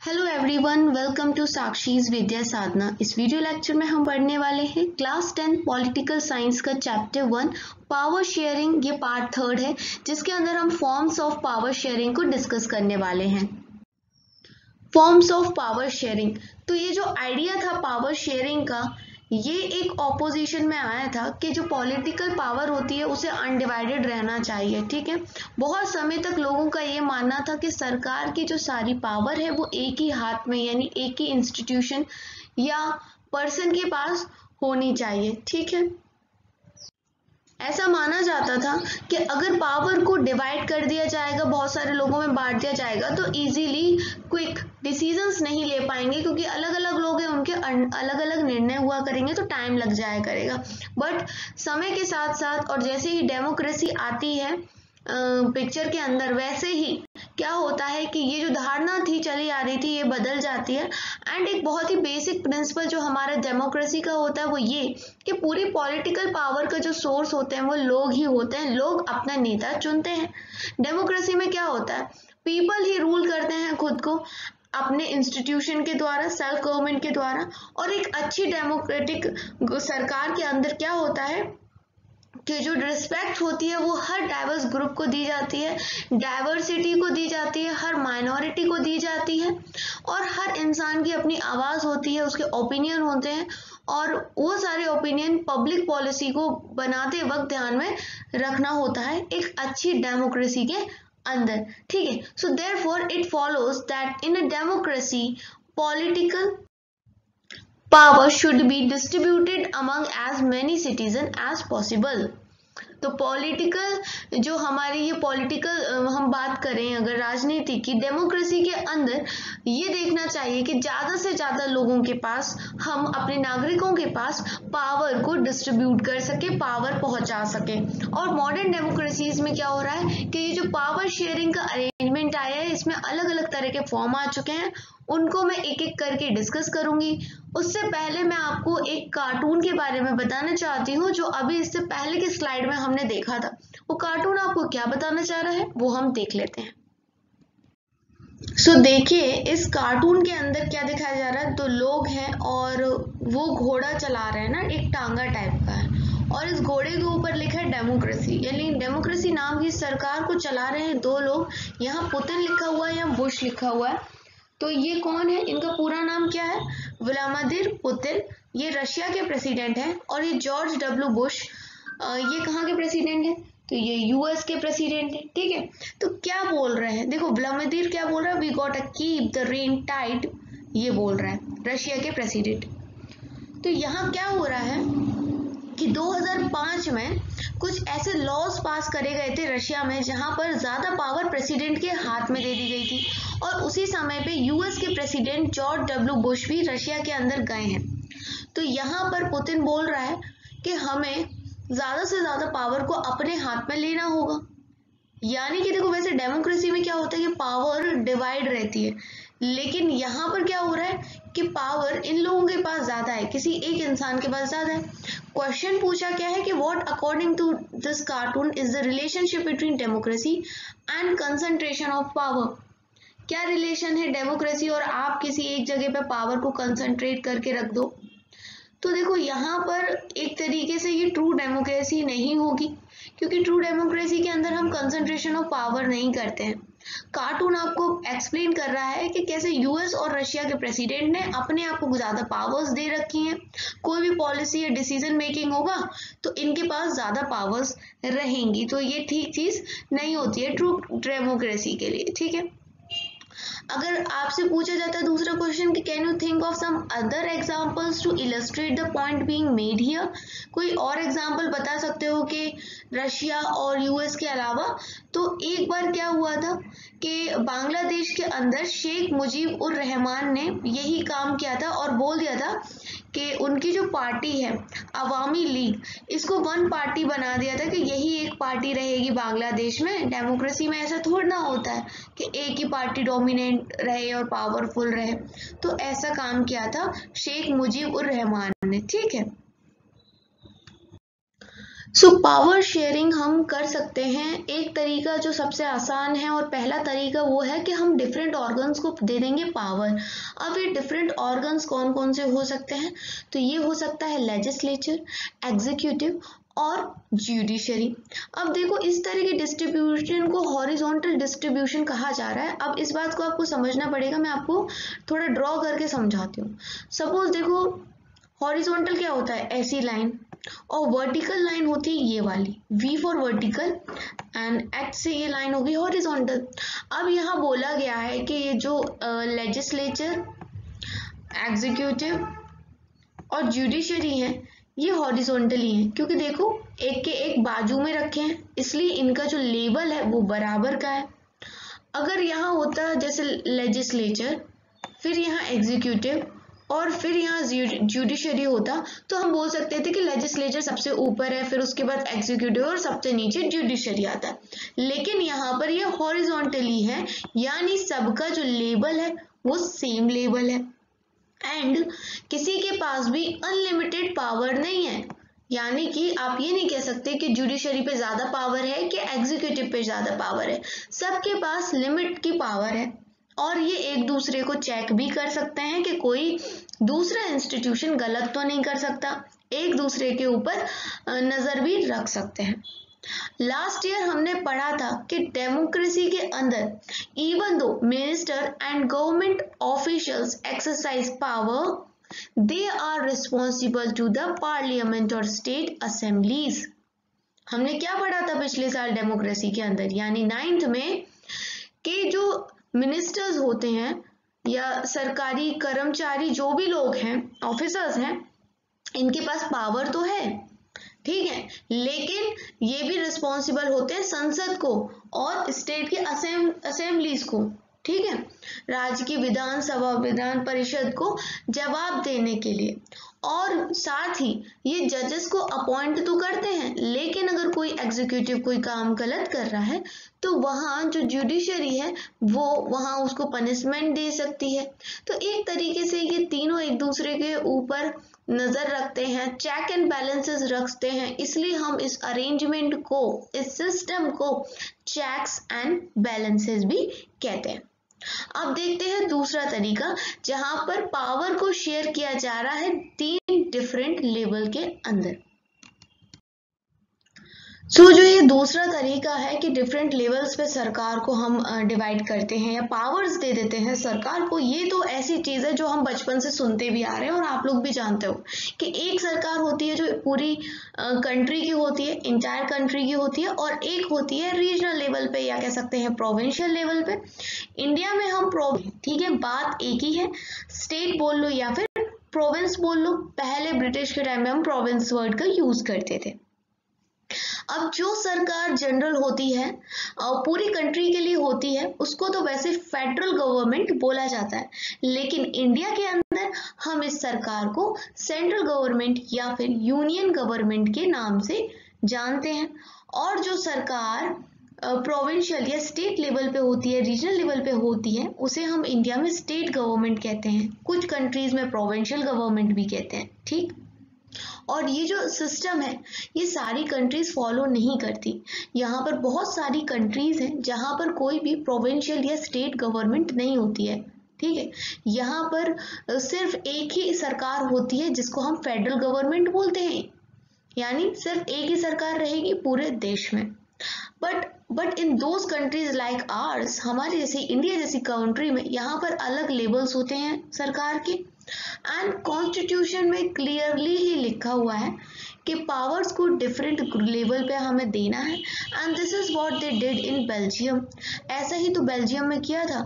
Hello everyone, welcome to साक्षीज विद्या साधना। इस video lecture में हम पढ़ने वाले हैं क्लास 10 पॉलिटिकल साइंस का चैप्टर 1 पावर शेयरिंग। ये पार्ट 3 है जिसके अंदर हम फॉर्म्स ऑफ पावर शेयरिंग को डिस्कस करने वाले हैं। फॉर्म्स ऑफ पावर शेयरिंग, तो ये जो आइडिया था पावर शेयरिंग का, ये एक ऑपोजिशन में आया था कि जो पॉलिटिकल पावर होती है उसे अनडिवाइडेड रहना चाहिए। ठीक है, बहुत समय तक लोगों का ये मानना था कि सरकार की जो सारी पावर है वो एक ही हाथ में यानी एक ही इंस्टीट्यूशन या पर्सन के पास होनी चाहिए। ठीक है, ऐसा माना जाता था कि अगर पावर को डिवाइड कर दिया जाएगा, बहुत सारे लोगों में बांट दिया जाएगा, तो इजीली क्विक डिसीजंस नहीं ले पाएंगे क्योंकि अलग अलग लोग हैं, उनके अलग अलग निर्णय हुआ करेंगे तो टाइम लग जाया करेगा। बट समय के साथ साथ और जैसे ही डेमोक्रेसी आती है पिक्चर के अंदर, वैसे ही क्या होता है कि ये जो धारणा थी चली आ रही थी ये बदल जाती है। एंड एक बहुत ही बेसिक प्रिंसिपल जो हमारा डेमोक्रेसी का होता है वो ये कि पूरी पॉलिटिकल पावर का जो सोर्स होते हैं वो लोग ही होते हैं, लोग अपना नेता चुनते हैं। डेमोक्रेसी में क्या होता है, पीपल ही रूल करते हैं खुद को अपने इंस्टीट्यूशन के द्वारा, सेल्फ गवर्नमेंट के द्वारा। और एक अच्छी डेमोक्रेटिक सरकार के अंदर क्या होता है कि जो रिस्पेक्ट होती है वो हर डाइवर्स ग्रुप को दी जाती है, डाइवर्सिटी को दी जाती है, हर माइनॉरिटी को दी जाती है, और हर इंसान की अपनी आवाज़ होती है, उसके ओपिनियन होते हैं, और वो सारे ओपिनियन पब्लिक पॉलिसी को बनाते वक्त ध्यान में रखना होता है एक अच्छी डेमोक्रेसी के अंदर। ठीक है, so therefore it follows that in a democracy political power should be distributed among as many citizens as possible। तो पॉलिटिकल जो हमारी ये पॉलिटिकल हम बात करें अगर राजनीति की, डेमोक्रेसी के अंदर ये देखना चाहिए कि ज़्यादा से ज़्यादा लोगों के पास, हम अपने नागरिकों के पास पावर को डिस्ट्रीब्यूट कर सके, पावर पहुंचा सके। और मॉडर्न डेमोक्रेसीज में क्या हो रहा है कि ये जो पावर शेयरिंग का अरेंजमेंट आया है इसमें अलग अलग तरह के फॉर्म आ चुके हैं, उनको मैं एक एक करके डिस्कस करूंगी। उससे पहले मैं आपको एक कार्टून के बारे में बताना चाहती हूँ जो अभी इससे पहले की स्लाइड में हमने देखा था। वो कार्टून आपको क्या बताना चाह रहा है वो हम देख लेते हैं। देखिए इस कार्टून के अंदर क्या दिखाया जा रहा है, तो लोग हैं और वो घोड़ा चला रहे हैं ना, एक टांगा टाइप का है, और इस घोड़े के ऊपर लिखा है डेमोक्रेसी, यानी डेमोक्रेसी नाम की सरकार को चला रहे हैं दो लोग। यहाँ पुतिन लिखा हुआ है या बुश लिखा हुआ है, तो ये कौन है, इनका पूरा नाम क्या है, व्लादिमीर पुतिन, ये रशिया के प्रेसिडेंट हैं। और ये जॉर्ज डब्ल्यू बुश, ये कहाँ के प्रेसिडेंट हैं, तो ये यूएस के प्रेसिडेंट हैं। ठीक है, तो क्या बोल रहे हैं, देखो व्लादिमीर क्या बोल रहा है, we got a keep the rain tight, ये बोल रहा है रशिया के प्रेसिडेंट। तो यहाँ क्या हो रहा है कि 2005 में कुछ ऐसे लॉज पास करे गए थे रशिया में जहां पर ज्यादा पावर प्रेसिडेंट के हाथ में दे दी गई थी, और उसी समय पे यूएस के प्रेसिडेंट जॉर्ज डब्ल्यू बुश भी रशिया के अंदर गए हैं। तो यहाँ पर पुतिन बोल रहा है कि हमें ज्यादा से ज्यादा पावर को अपने हाथ में लेना होगा। यानी कि देखो वैसे डेमोक्रेसी में क्या होता है कि पावर डिवाइड रहती है, लेकिन यहाँ पर क्या हो रहा है कि पावर इन लोगों के पास ज्यादा है, किसी एक इंसान के पास ज्यादा है। क्वेश्चन पूछा क्या है कि what according to this cartoon is the relationship between democracy and concentration of power. क्या रिलेशन है डेमोक्रेसी और आप किसी एक जगह पे पावर को कंसंट्रेट करके रख दो। तो देखो यहाँ पर एक तरीके से ये ट्रू डेमोक्रेसी नहीं होगी, क्योंकि ट्रू डेमोक्रेसी के अंदर हम कंसंट्रेशन ऑफ पावर नहीं करते हैं। कार्टून आपको एक्सप्लेन कर रहा है कि कैसे यूएस और रशिया के प्रेसिडेंट ने अपने आप को ज्यादा पावर्स दे रखी हैं, कोई भी पॉलिसी या डिसीजन मेकिंग होगा तो इनके पास ज्यादा पावर्स रहेंगी। तो ये ठीक चीज नहीं होती है ट्रू डेमोक्रेसी के लिए। ठीक है, अगर आपसे पूछा जाता है दूसरा क्वेश्चन कि can you think of some other examples to illustrate the point being made here, कोई और एग्जांपल बता सकते हो कि रशिया और यूएस के अलावा। तो एक बार क्या हुआ था कि बांग्लादेश के अंदर शेख मुजीब उर रहमान ने यही काम किया था और बोल दिया था कि उनकी जो पार्टी है अवामी लीग, इसको वन पार्टी बना दिया था कि यही एक पार्टी रहेगी बांग्लादेश में। डेमोक्रेसी में ऐसा थोड़ा ना होता है कि एक ही पार्टी डोमिनेंट रहे और पावरफुल रहे। तो ऐसा काम किया था शेख मुजीब उर रहमान ने। ठीक है, सो पावर शेयरिंग हम कर सकते हैं। एक तरीका जो सबसे आसान है और पहला तरीका वो है कि हम डिफरेंट ऑर्गन्स को दे देंगे पावर। अब ये डिफरेंट ऑर्गन्स कौन कौन से हो सकते हैं, तो ये हो सकता है लेजिस्लेचर, एग्जीक्यूटिव और ज्यूडिशरी। अब देखो इस तरह की डिस्ट्रीब्यूशन को हॉरिजॉन्टल डिस्ट्रीब्यूशन कहा जा रहा है। अब इस बात को आपको समझना पड़ेगा, मैं आपको थोड़ा ड्रॉ करके समझाती हूँ। सपोज देखो हॉरिजॉन्टल क्या होता है, ऐसी लाइन, और वर्टिकल लाइन होती है ये वाली, V for vertical, and X से ये लाइन होगी हॉरिजॉन्टल। अब यहाँ बोला गया है कि ये जो लेजिस्लेचर, एग्जीक्यूटिव और जुडिशरी है ये हॉरिजॉन्टली है, क्योंकि देखो एक के एक बाजू में रखे हैं, इसलिए इनका जो लेवल है वो बराबर का है। अगर यहाँ होता जैसे लेजिस्लेचर, फिर यहाँ एग्जीक्यूटिव और फिर यहाँ जुडिशरी होता, तो हम बोल सकते थे कि लेजिस्लेचर सबसे ऊपर है, फिर उसके बाद एग्जीक्यूटिव और सबसे नीचे जुडिशरी आता है। लेकिन यहाँ पर ये हॉरिजॉन्टली है, यानी सबका जो लेवल है वो सेम लेवल है, एंड किसी के पास भी अनलिमिटेड पावर नहीं है। यानी कि आप ये नहीं कह सकते कि जुडिशरी पे ज्यादा पावर है कि एग्जीक्यूटिव पे ज्यादा पावर है, सबके पास लिमिट की पावर है। और ये एक दूसरे को चेक भी कर सकते हैं कि कोई दूसरा इंस्टीट्यूशन गलत तो नहीं कर सकता, एक दूसरे के ऊपर नजर भी रख सकते हैं। लास्ट ईयर हमने पढ़ा था कि डेमोक्रेसी के अंदर even though minister and government officials exercise power, they are responsible to the parliament और स्टेट असेंबलीज। हमने क्या पढ़ा था पिछले साल डेमोक्रेसी के अंदर, यानी 9th में, कि जो मिनिस्टर्स होते हैं या सरकारी कर्मचारी जो भी लोग हैं, ऑफिसर्स हैं, इनके पास पावर तो है, ठीक है, लेकिन ये भी रिस्पॉन्सिबल होते हैं संसद को और स्टेट के असेंबलीज को, ठीक है, राज्य की विधानसभा, विधान परिषद को जवाब देने के लिए। और साथ ही ये जजेस को अपॉइंट तो करते हैं, लेकिन अगर कोई एग्जीक्यूटिव कोई काम गलत कर रहा है तो वहाँ जो जुडिशरी है वो वहाँ उसको पनिशमेंट दे सकती है। तो एक तरीके से ये तीनों एक दूसरे के ऊपर नजर रखते हैं, चेक एंड बैलेंसेस रखते हैं, इसलिए हम इस अरेंजमेंट को, इस सिस्टम को चेक्स एंड बैलेंसेस भी कहते हैं। अब देखते हैं दूसरा तरीका, जहां पर पावर को शेयर किया जा रहा है 3 डिफरेंट लेवल के अंदर। जो ये दूसरा तरीका है कि डिफरेंट लेवल्स पे सरकार को हम डिवाइड करते हैं या पावर्स दे देते हैं सरकार को, ये तो ऐसी चीज है जो हम बचपन से सुनते भी आ रहे हैं और आप लोग भी जानते हो कि एक सरकार होती है जो पूरी कंट्री की होती है, इंटायर कंट्री की होती है, और एक होती है रीजनल लेवल पे या कह सकते हैं प्रोविंशियल लेवल पे। इंडिया में हम ठीक है, बात एक ही है, स्टेट बोल लो या फिर प्रोविंस बोल लो, पहले ब्रिटिश के टाइम में हम प्रोविंस वर्ड का यूज करते थे। अब जो सरकार जनरल होती है और पूरी कंट्री के लिए होती है, उसको तो वैसे फेडरल गवर्नमेंट बोला जाता है, लेकिन इंडिया के अंदर हम इस सरकार को सेंट्रल गवर्नमेंट या फिर यूनियन गवर्नमेंट के नाम से जानते हैं। और जो सरकार प्रोविंशियल या स्टेट लेवल पे होती है, रीजनल लेवल पे होती है, उसे हम इंडिया में स्टेट गवर्नमेंट कहते हैं, कुछ कंट्रीज में प्रोविंशियल गवर्नमेंट भी कहते हैं, ठीक। और ये जो सिस्टम है ये सारी कंट्रीज फॉलो नहीं करती। यहाँ पर बहुत सारी कंट्रीज हैं जहाँ पर कोई भी प्रोविंशियल या स्टेट गवर्नमेंट नहीं होती है, ठीक है। यहाँ पर सिर्फ एक ही सरकार होती है जिसको हम फेडरल गवर्नमेंट बोलते हैं, यानी सिर्फ एक ही सरकार रहेगी पूरे देश में। But in those countries like ours, हमारे जैसी इंडिया जैसी कंट्री में यहाँ पर अलग लेवल्स होते हैं सरकार के, एंड कॉन्स्टिट्यूशन में क्लियरली ही लिखा हुआ है कि पावर्स को डिफरेंट लेवल पे हमें देना है, and this is what they did in Belgium. ऐसा ही तो बेल्जियम में किया था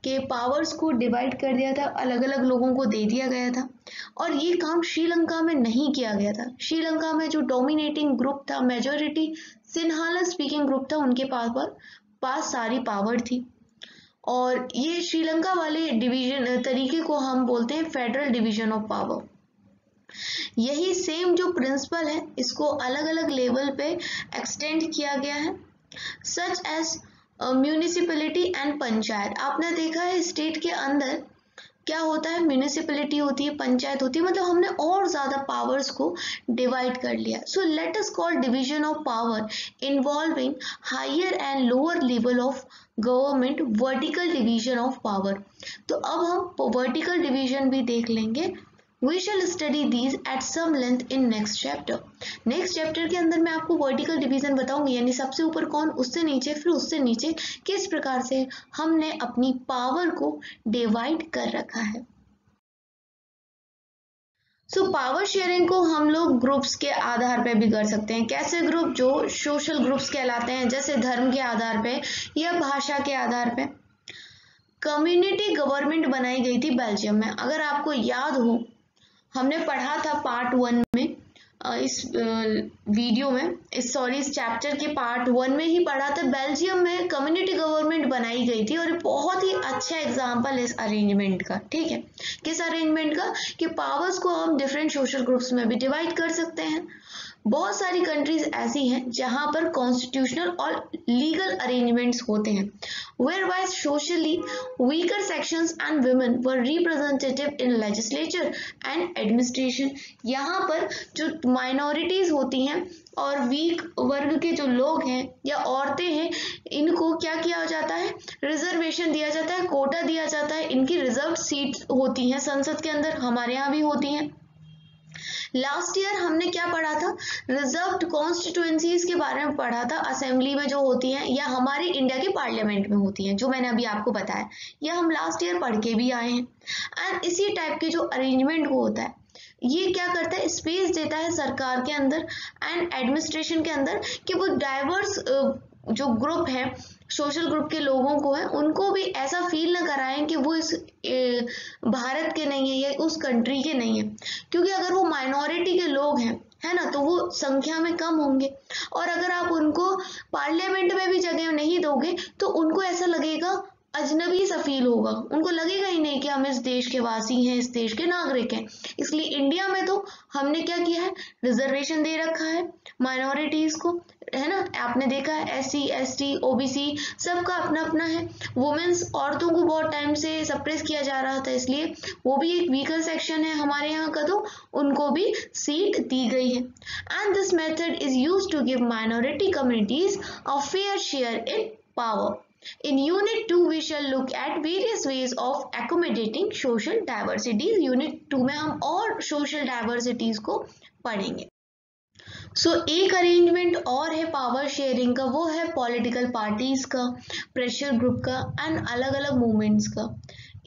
कि पावर्स को डिवाइड कर दिया था, अलग अलग लोगों को दे दिया गया था। और ये काम श्रीलंका में नहीं किया गया था। श्रीलंका में जो डोमिनेटिंग ग्रुप था, मेजोरिटी सिन्हाला स्पीकिंग ग्रुप था, उनके पास सारी पावर थी। और ये श्रीलंका वाले डिवीजन तरीके को हम बोलते हैं फेडरल डिवीजन ऑफ पावर। यही सेम जो प्रिंसिपल है इसको अलग अलग लेवल पे एक्सटेंड किया गया है, such as municipality and panchayat. आपने देखा है स्टेट के अंदर क्या होता है, म्यूनिसिपैलिटी होती है, पंचायत होती है, मतलब हमने और ज्यादा पावर्स को डिवाइड कर लिया. So let us call division of power involving higher and lower level of government vertical division of power. तो अब हम वर्टिकल डिवीजन भी देख लेंगे. We shall study these at some length in next chapter. Next chapter के अंदर मैं आपको वर्टिकल डिवीजन बताऊंगी, यानी सबसे ऊपर कौन, उससे नीचे, फिर उससे नीचे किस प्रकार से हमने अपनी पावर को डिवाइड कर रखा है. सो पावर शेयरिंग को हम लोग ग्रुप्स के आधार पे भी कर सकते हैं. कैसे ग्रुप, जो सोशल ग्रुप्स कहलाते हैं, जैसे धर्म के आधार पे या भाषा के आधार पे. कम्युनिटी गवर्नमेंट बनाई गई थी बेल्जियम में. अगर आपको याद हो, हमने पढ़ा था पार्ट 1 में, इस वीडियो में, इस चैप्टर के पार्ट 1 में ही पढ़ा था. बेल्जियम में कम्युनिटी गवर्नमेंट बनाई गई थी और बहुत ही अच्छा एग्जांपल इस अरेंजमेंट का. ठीक है, किस अरेंजमेंट का, कि पावर्स को हम डिफरेंट सोशल ग्रुप्स में भी डिवाइड कर सकते हैं. बहुत सारी कंट्रीज ऐसी हैं जहां पर कॉन्स्टिट्यूशनल और लीगल अरेंजमेंट्स होते हैं, whereby socially weaker sections and women were representative in legislature and administration. यहाँ पर जो माइनॉरिटीज होती हैं और वीक वर्ग के जो लोग हैं या औरतें हैं, इनको क्या किया जाता है, रिजर्वेशन दिया जाता है, कोटा दिया जाता है. इनकी रिजर्व सीट होती हैं संसद के अंदर, हमारे यहाँ भी होती हैं. लास्ट ईयर हमने क्या पढ़ा था, रिजर्व्ड कॉन्स्टिट्यूएंसीज के बारे में पढ़ा था, असेंबली में जो होती हैं या हमारी इंडिया की पार्लियामेंट में होती हैं, जो मैंने अभी आपको बताया. यह हम लास्ट ईयर पढ़ के भी आए हैं. एंड इसी टाइप के जो अरेंजमेंट को होता है, ये क्या करता है, स्पेस देता है सरकार के अंदर एंड एडमिनिस्ट्रेशन के अंदर कि वो डाइवर्स जो ग्रुप है, सोशल ग्रुप के लोगों को है, उनको भी ऐसा फील ना कराएं कि वो इस भारत के नहीं है या उस कंट्री के नहीं है. क्योंकि अगर वो माइनॉरिटी के लोग हैं, है ना, तो वो संख्या में कम होंगे, और अगर आप उनको पार्लियामेंट में भी जगह नहीं दोगे तो उनको ऐसा लगेगा, अजनबी सा फील होगा, उनको लगेगा ही नहीं कि हम इस देश के वासी हैं, इस देश के नागरिक हैं. इसलिए इंडिया में तो हमने क्या किया है, रिजर्वेशन दे रखा है माइनॉरिटीज को, है ना. आपने देखा है SC ST OBC सबका अपना अपना है. वुमेन्स, औरतों को बहुत टाइम से सप्रेस किया जा रहा था, इसलिए वो भी एक वीकर सेक्शन है हमारे यहाँ का, तो उनको भी सीट दी गई है. And this method is used to give minority communities a fair share in power. In Unit 2 we shall look at various ways of accommodating social diversities. Unit 2 में हम और social diversities को पढ़ेंगे. एक अरेंजमेंट और है पावर शेयरिंग का, वो है पॉलिटिकल पार्टीज का, प्रेशर ग्रुप का एंड अलग अलग मूवमेंट्स का.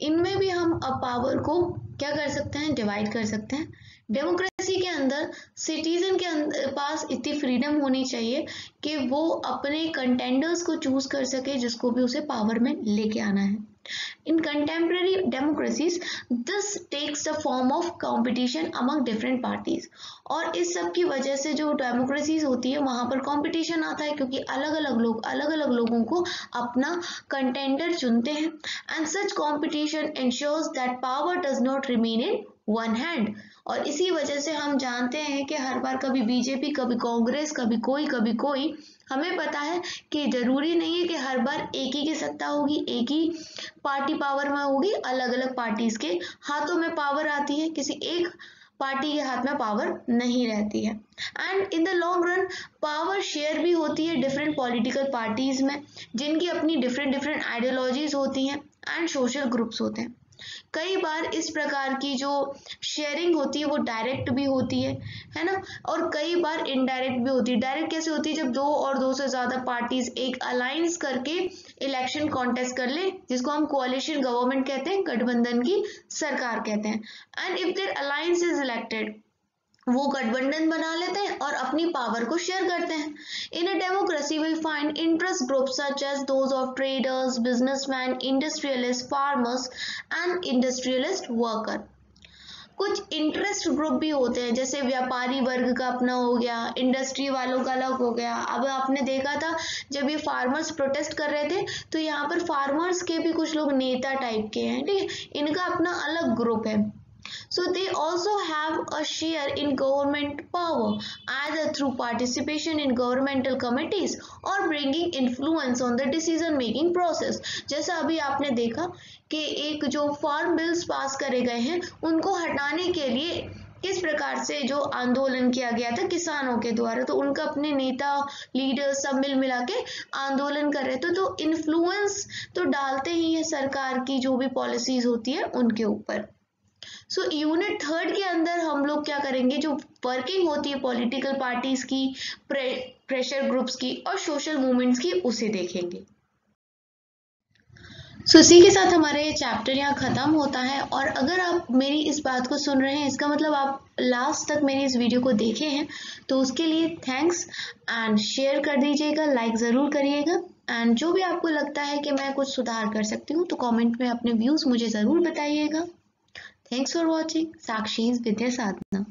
इनमें भी हम अब पावर को क्या कर सकते हैं, डिवाइड कर सकते हैं. डेमोक्रेसी के अंदर सिटीजन के पास इतनी फ्रीडम होनी चाहिए कि वो अपने कंटेंडर्स को चूज कर सके जिसको भी उसे पावर में लेके आना है. In contemporary democracies, this takes the form of competition among different parties. और इस सब की वजह से जो डेमोक्रेसीज होती है वहां पर कंपटीशन आता है, क्योंकि अलग अलग लोग अलग अलग लोगों को अपना कंटेंडर चुनते हैं. And such competition ensures that power does not remain in one hand. और इसी वजह से हम जानते हैं कि हर बार कभी बीजेपी, कभी कांग्रेस, कभी कोई. हमें पता है कि जरूरी नहीं है कि हर बार एक ही की सत्ता होगी, एक ही पार्टी पावर में होगी. अलग अलग पार्टीज के हाथों में पावर आती है, किसी एक पार्टी के हाथ में पावर नहीं रहती है. And in the long run power share भी होती है डिफरेंट पॉलिटिकल पार्टीज में, जिनकी अपनी डिफरेंट आइडियोलॉजीज होती हैं एंड सोशल ग्रुप्स होते हैं. कई बार इस प्रकार की जो शेयरिंग होती है वो डायरेक्ट भी होती है ना, और कई बार इनडायरेक्ट भी होती है. डायरेक्ट कैसे होती है, जब 2 और 2 से ज्यादा पार्टीज एक अलायंस करके इलेक्शन कॉन्टेस्ट कर ले, जिसको हम कोalition गवर्नमेंट कहते हैं, गठबंधन की सरकार कहते हैं. And if their alliance is elected, वो गठबंधन बना लेते हैं और अपनी पावर को शेयर करते हैं. In a democracy will find interest groups such as those of traders, businessman, industrialist, farmers and industrialist worker. कुछ इंटरेस्ट ग्रुप भी होते हैं, जैसे व्यापारी वर्ग का अपना हो गया, इंडस्ट्री वालों का अलग हो गया. अब आपने देखा था जब ये फार्मर्स प्रोटेस्ट कर रहे थे, तो यहाँ पर फार्मर्स के भी कुछ लोग नेता टाइप के हैं, ठीक है, इनका अपना अलग ग्रुप है. So they also have a share in government power, either through participation in governmental committees or bringing influence on the decision making process. जैसा अभी आपने देखा कि एक जो फार्म बिल्स पास करे गए हैं उनको हटाने के लिए किस प्रकार से जो आंदोलन किया गया था किसानों के द्वारा, तो उनका अपने नेता लीडर सब मिल मिला के आंदोलन कर रहे थे, तो इन्फ्लुएंस तो डालते ही है सरकार की जो भी पॉलिसीज होती है उनके ऊपर। सो यूनिट थर्ड के अंदर हम लोग क्या करेंगे, जो वर्किंग होती है पॉलिटिकल पार्टीज की, प्रेशर ग्रुप्स की और सोशल मूवमेंट्स की, उसे देखेंगे। सो इसी के साथ हमारा ये चैप्टर यहाँ खत्म होता है। और अगर आप मेरी इस बात को सुन रहे हैं, इसका मतलब आप लास्ट तक मेरी इस वीडियो को देखे हैं, तो उसके लिए थैंक्स एंड शेयर कर दीजिएगा, लाइक ज़रूर करिएगा। एंड जो भी आपको लगता है कि मैं कुछ सुधार कर सकती हूँ तो कमेंट में अपने व्यूज़ मुझे ज़रूर बताइएगा। Thanks for watching Sakshi's Vidya Sadhana.